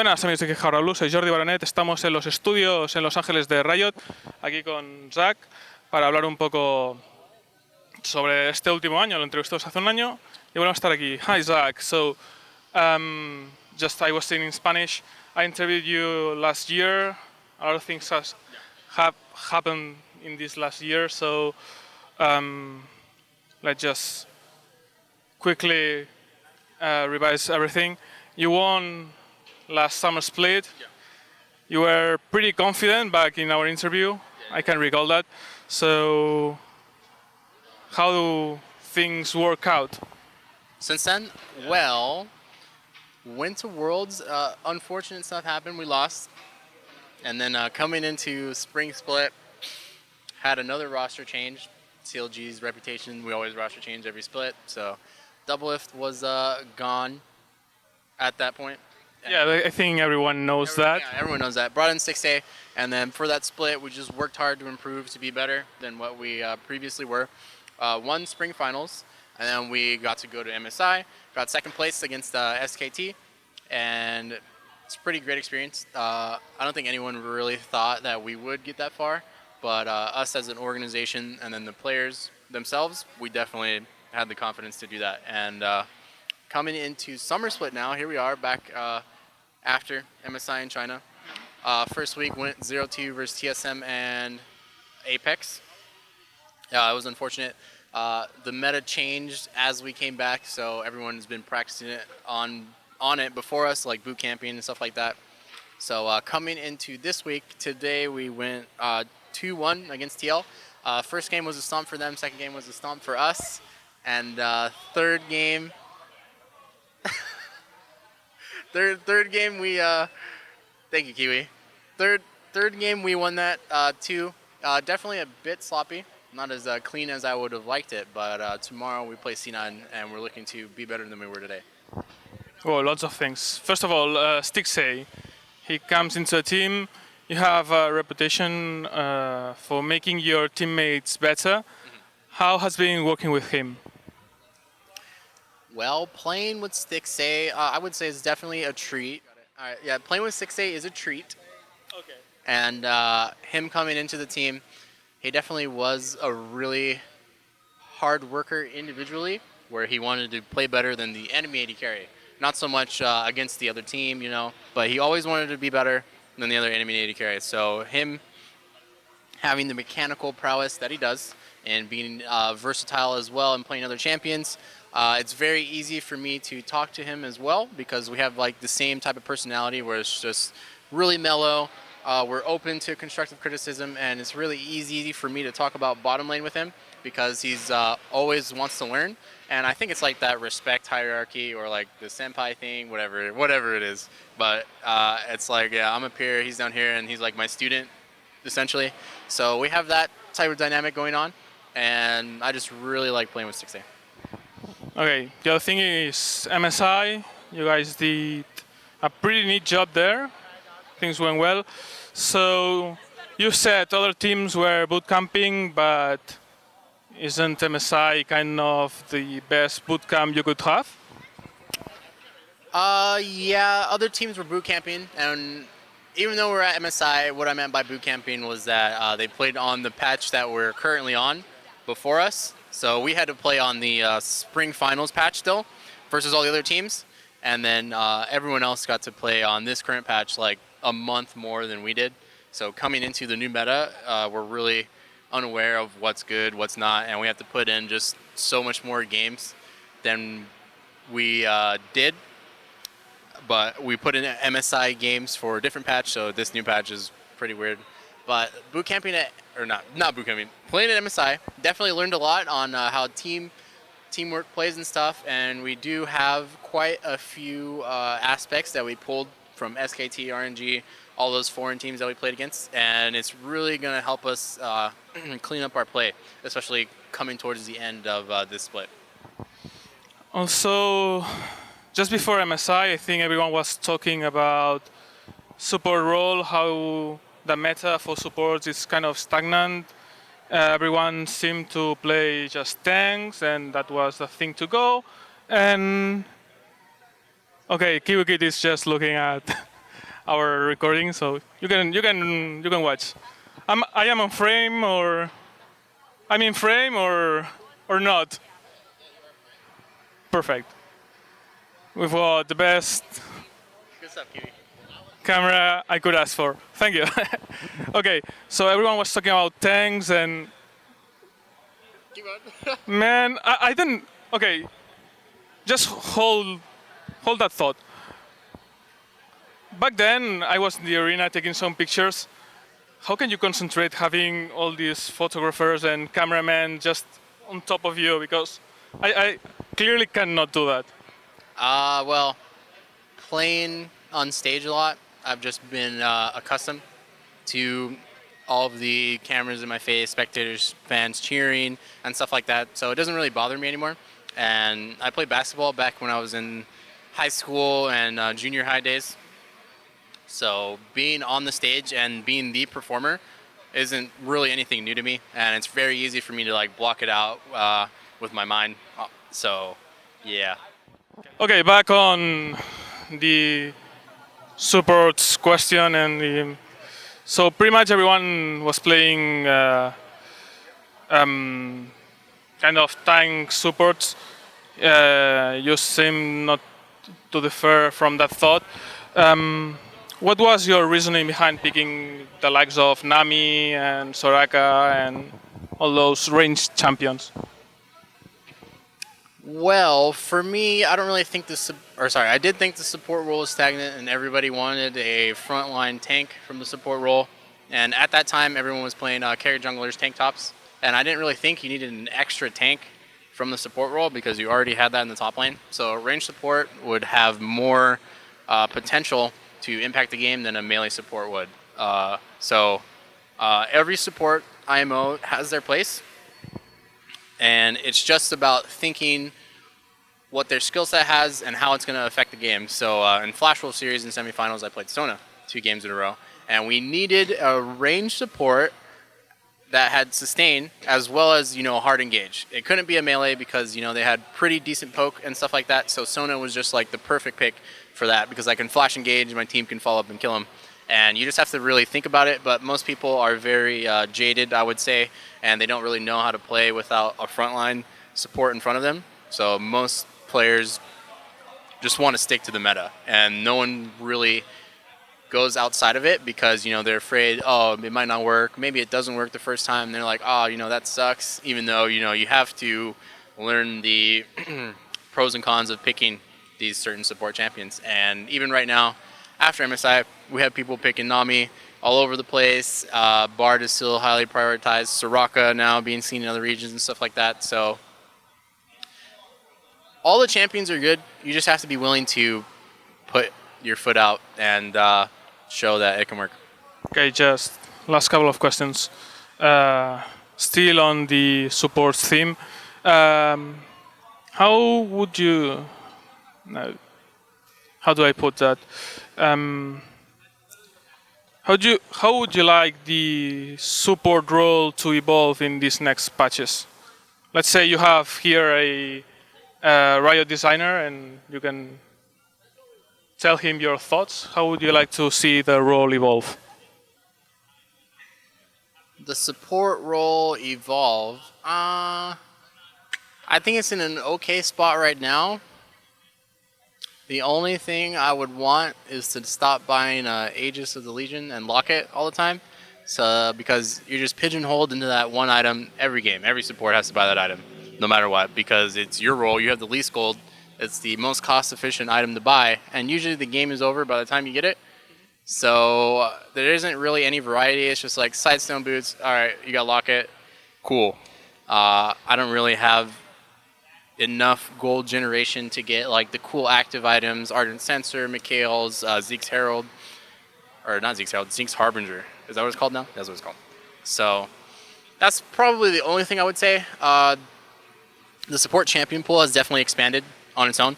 Buenas amigos de Akihabara, soy Jordi Baronet, estamos en los estudios en Los Ángeles de Riot, aquí con Zach, para hablar un poco sobre este último año, lo entrevistamos hace un año, y bueno, a estar aquí. Hi Zach, so just I was saying in Spanish, I interviewed you last year, a lot of things have happened in this last year, so let's just quickly revise everything. You won last summer split. Yeah. You were pretty confident back in our interview. I can recall that. So how do things work out? Since then, well, went to Worlds. Unfortunate stuff happened. We lost. And then coming into Spring Split, had another roster change. CLG's reputation, we always roster change every split. So Doublelift was gone at that point. Yeah, I think everyone knows that. Yeah, everyone knows that. Brought in 6A, and then for that split, we just worked hard to improve to be better than what we previously were. Won Spring Finals, and then we got to go to MSI, got second place against SKT, and it's a pretty great experience. I don't think anyone really thought that we would get that far, but us as an organization and then the players themselves, we definitely had the confidence to do that. And coming into Summer Split now, here we are back after MSI in China. First week went 0-2 versus TSM and Apex. It was unfortunate. The meta changed as we came back, so everyone's been practicing it on it before us, like boot camping and stuff like that. So coming into this week, today we went 2-1 against TL. First game was a stomp for them, second game was a stomp for us, and third game Third game we thank you, Kiwi. Third game we won that too. Definitely a bit sloppy, not as clean as I would have liked it. But tomorrow we play C9 and we're looking to be better than we were today. Well, lots of things. First of all, Stixay, he comes into a team. You have a reputation for making your teammates better. Mm-hmm. How has been working with him? Well, playing with Stixay, I would say is definitely a treat. All right, yeah, playing with Stixay is a treat. Okay. And him coming into the team, he definitely was a really hard worker individually, where he wanted to play better than the enemy AD carry. Not so much against the other team, you know, but he always wanted to be better than the other enemy AD carry. So him having the mechanical prowess that he does and being versatile as well and playing other champions, it's very easy for me to talk to him as well because we have like the same type of personality where it's just really mellow. We're open to constructive criticism, and it's really easy for me to talk about bottom lane with him because he's always wants to learn. And I think it's like that respect hierarchy or like the senpai thing, whatever it is. But it's like, yeah, I'm up here, he's down here, and he's like my student, essentially. So we have that type of dynamic going on, and I just really like playing with 6A. Okay, the other thing is MSI. You guys did a pretty neat job there. Things went well. So you said other teams were boot camping, but isn't MSI kind of the best boot camp you could have? Yeah, other teams were boot camping, and even though we're at MSI, what I meant by boot camping was that they played on the patch that we're currently on before us. So we had to play on the Spring Finals patch still versus all the other teams. And then everyone else got to play on this current patch like a month more than we did. So coming into the new meta, we're really unaware of what's good, what's not. And we have to put in just so much more games than we did. But we put in MSI games for a different patch. So this new patch is pretty weird. But boot camping not boot camping, playing at MSI, definitely learned a lot on how teamwork plays and stuff, and we do have quite a few aspects that we pulled from SKT, RNG, all those foreign teams that we played against, and it's really going to help us clean up our play, especially coming towards the end of this split. Also, just before MSI, I think everyone was talking about support role, how the meta for supports is kind of stagnant. Everyone seemed to play just tanks, and that was the thing to go. And okay, KiwiKid is just looking at our recording, so you can watch. I am on frame, or I'm in frame, or not. Perfect. We've got the best Good stuff, Kiwi. camera I could ask for. Thank you. Okay, so everyone was talking about tanks and Keep on. man, I didn't. Okay, just hold that thought. Back then, I was in the arena taking some pictures. How can you concentrate having all these photographers and cameramen just on top of you? Because I clearly cannot do that. Well, playing on stage a lot, I've just been accustomed to all of the cameras in my face, spectators, fans cheering, and stuff like that. So it doesn't really bother me anymore. And I played basketball back when I was in high school and junior high days. So being on the stage and being the performer isn't really anything new to me, and it's very easy for me to like block it out with my mind. So, yeah. Okay, back on the supports question and so pretty much everyone was playing kind of tank supports. You seem not to differ from that thought. What was your reasoning behind picking the likes of Nami and Soraka and all those ranged champions? Well, for me, I don't really think I did think the support role was stagnant, and everybody wanted a frontline tank from the support role. And at that time, everyone was playing carry junglers, tank tops, and I didn't really think you needed an extra tank from the support role because you already had that in the top lane. So range support would have more potential to impact the game than a melee support would. Every support IMO has their place, and it's just about thinking what their skill set has and how it's going to affect the game. So in Flash Wolf Series in semifinals, I played Sona 2 games in a row, and we needed a range support that had sustain as well as hard engage. It couldn't be a melee because they had pretty decent poke and stuff like that. So Sona was just like the perfect pick for that because I can flash engage and my team can follow up and kill him. And you just have to really think about it. But most people are very jaded, I would say, and they don't really know how to play without a frontline support in front of them. So most players just want to stick to the meta, and no one really goes outside of it because they're afraid, it might not work, maybe it doesn't work the first time, and they're like, that sucks, even though you have to learn the pros and cons of picking these certain support champions. And even right now after MSI, we have people picking Nami all over the place. Bard is still highly prioritized, Soraka now being seen in other regions and stuff like that. So all the champions are good, you just have to be willing to put your foot out and show that it can work. Okay, just last couple of questions. Still on the support theme, how would you? No, how do I put that? How would you like the support role to evolve in these next patches? Let's say you have here a Riot designer, and you can tell him your thoughts. How would you like to see the role evolve? The support role evolve. I think it's in an okay spot right now. The only thing I would want is to stop buying Aegis of the Legion and lock it all the time. So because you're just pigeonholed into that one item every game. Every support has to buy that item, no matter what, because it's your role. You have the least gold. It's the most cost-efficient item to buy, and usually the game is over by the time you get it. So there isn't really any variety. It's just like Sidestone boots. All right, you got Locket. Cool. I don't really have enough gold generation to get like the cool active items, Ardent Sensor, Mikhail's, Zeke's Herald, or not Zeke's Herald, Zeke's Harbinger. Is that what it's called now? That's what it's called. So that's probably the only thing I would say. The support champion pool has definitely expanded on its own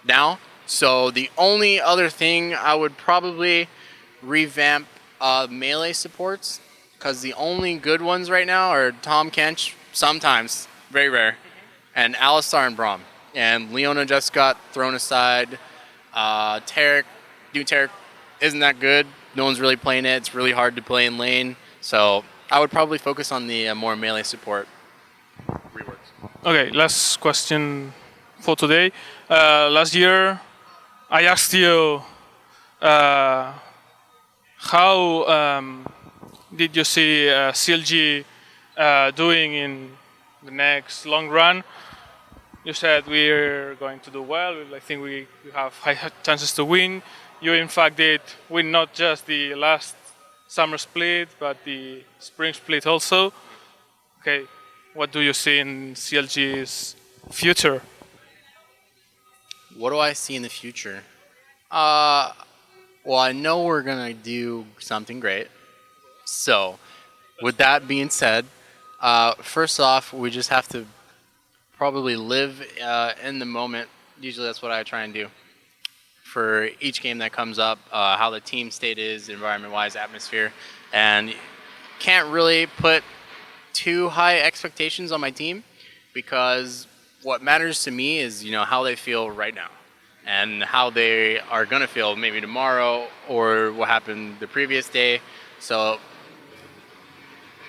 now. So the only other thing I would probably revamp melee supports, because the only good ones right now are Tom Kench, sometimes, very rare, and Alistar and Braum. And Leona just got thrown aside. Tarek, new Tarek isn't that good. No one's really playing it. It's really hard to play in lane. So I would probably focus on the more melee support reworks. Okay, last question for today. Last year, I asked you how did you see CLG doing in the next long run. You said we're going to do well. I think we have high chances to win. You, in fact, did win not just the last summer split, but the spring split also. Okay, what do you see in CLG's future? What do I see in the future? Well, I know we're gonna do something great. So, with that being said, first off, we just have to probably live in the moment. Usually that's what I try and do for each game that comes up, how the team state is, environment-wise, atmosphere, and can't really put too high expectations on my team because what matters to me is, you know, how they feel right now and how they are going to feel maybe tomorrow or what happened the previous day. So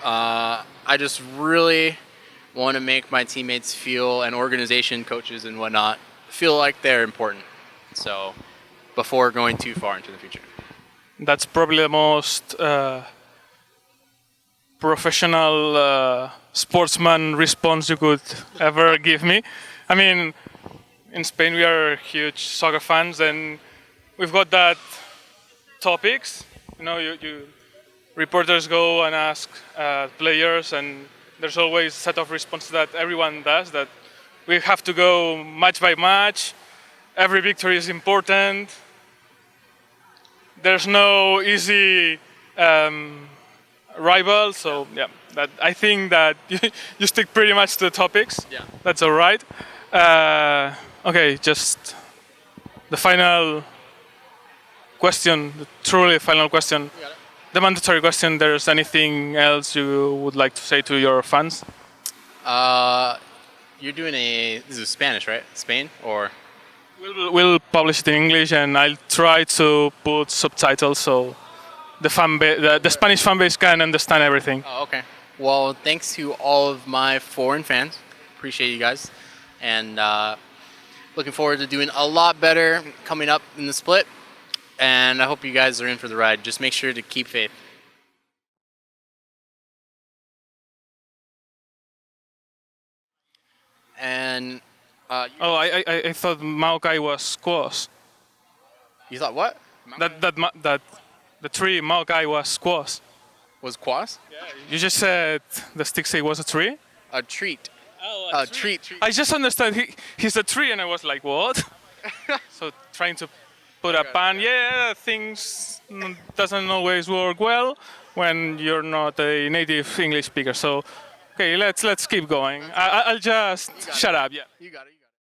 I just really want to make my teammates feel, and organization, coaches and whatnot, feel like they're important. So before going too far into the future. That's probably the most professional sportsman response you could ever give me. I mean, in Spain we are huge soccer fans, and we've got that topics. You know, you reporters go and ask players, and there's always a set of responses that everyone does. That we have to go match by match. Every victory is important. There's no easy rival, so yeah. That I think that you stick pretty much to the topics. Yeah. That's all right. Okay, just the final question, the truly final question. You got it. The mandatory question. There's anything else you would like to say to your fans? You're doing this is Spanish, right? Spain or? We'll publish it in English, and I'll try to put subtitles so the Spanish fan base can understand everything. Oh, okay. Well, thanks to all of my foreign fans. Appreciate you guys. And looking forward to doing a lot better coming up in the split. And I hope you guys are in for the ride. Just make sure to keep faith. And I thought Maokai was squash. you thought what? That the tree Maokai was squash. Was Quas? You just said the stick say was a tree. A treat. Oh, A treat. I just understand he's a tree, and I was like, what? So trying to put a pan. Yeah, things doesn't always work well when you're not a native English speaker. So okay, let's keep going. I'll just shut up. Yeah. You got it.